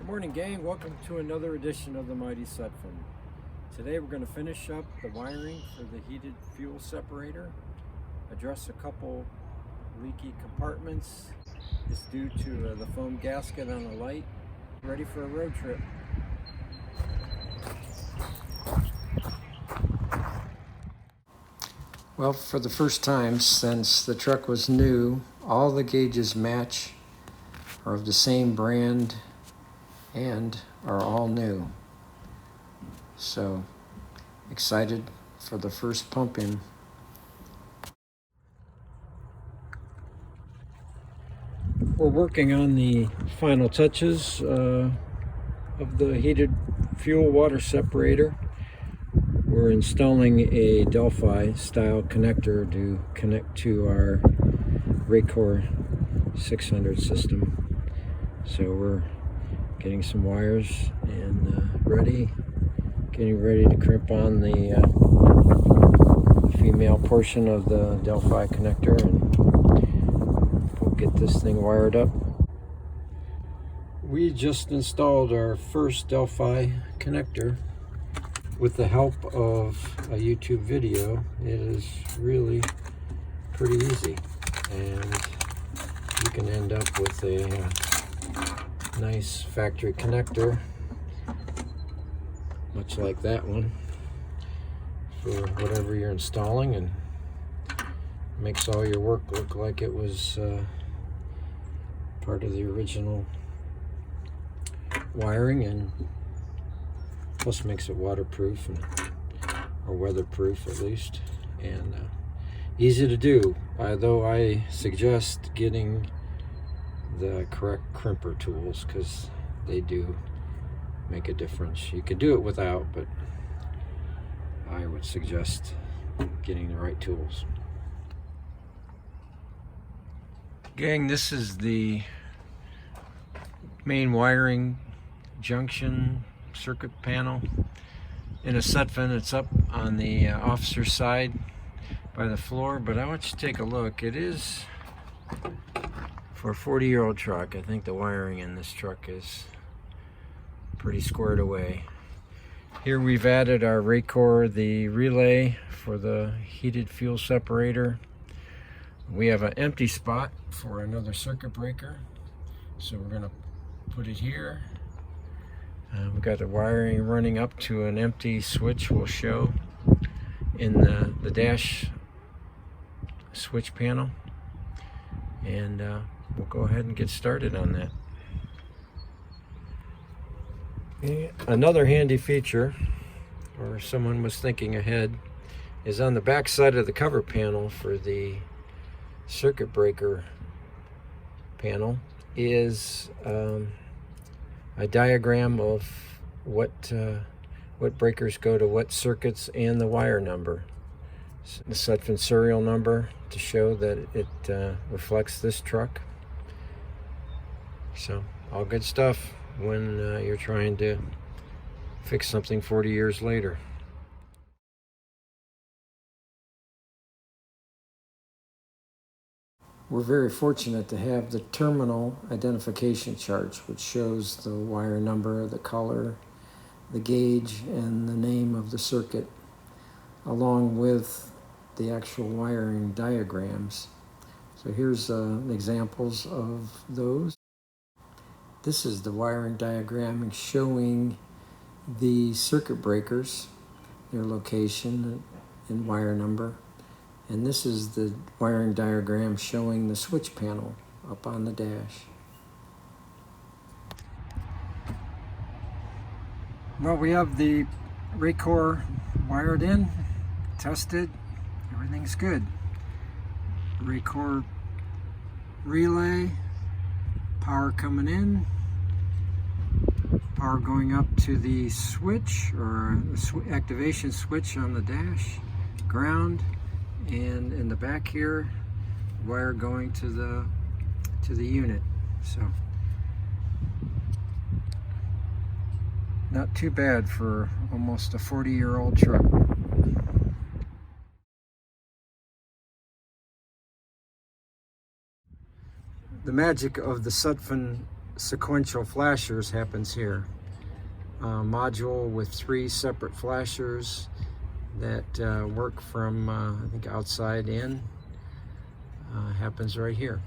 Good morning, gang. Welcome to another edition of the Mighty Sutphen. Today we're going to finish up the wiring for the heated fuel separator, address a couple leaky compartments. It's due to the foam gasket on the light. Ready for a road trip. Well, for the first time since the truck was new, all the gauges match, are of the same brand, and are all new. So excited for the first pump in. We're working on the final touches of the heated fuel water separator. We're installing a Delphi style connector to connect to our Racor 600 system. So we're getting some wires and getting ready to crimp on the female portion of the Delphi connector, and we'll get this thing wired up. We just installed our first Delphi connector with the help of a YouTube video. It is really pretty easy, and you can end up with a nice factory connector, much like that one, for whatever you're installing, and makes all your work look like it was part of the original wiring, and plus makes it waterproof or weatherproof at least, and easy to do, though I suggest getting the correct crimper tools, because they do make a difference. You could do it without, but I would suggest getting the right tools. Gang, this is the main wiring junction circuit panel in a Sutphen. It's up on the officer's side by the floor, but I want you to take a look. It is, for a 40-year-old truck, I think the wiring in this truck is pretty squared away. Here we've added our Racor, the relay for the heated fuel separator. We have an empty spot for another circuit breaker, so we're going to put it here. We've got the wiring running up to an empty switch we'll show in the dash switch panel, and we'll go ahead and get started on that. Another handy feature, or someone was thinking ahead, is on the back side of the cover panel for the circuit breaker panel is a diagram of what breakers go to what circuits and the wire number. The Sutphen serial number to show that it reflects this truck. So all good stuff when you're trying to fix something 40 years later. We're very fortunate to have the terminal identification chart, which shows the wire number, the color, the gauge, and the name of the circuit, along with the actual wiring diagrams. So here's examples of those. This is the wiring diagram showing the circuit breakers, their location and wire number. And this is the wiring diagram showing the switch panel up on the dash. Well, we have the Racor wired in, tested, everything's good. Racor relay, power coming in, power going up to the switch, or the activation switch on the dash, ground, and in the back here, wire going to the unit. So not too bad for almost a 40-year-old truck. The magic of the Sutphen sequential flashers happens here. Module with 3 separate flashers that work from I think outside in happens right here.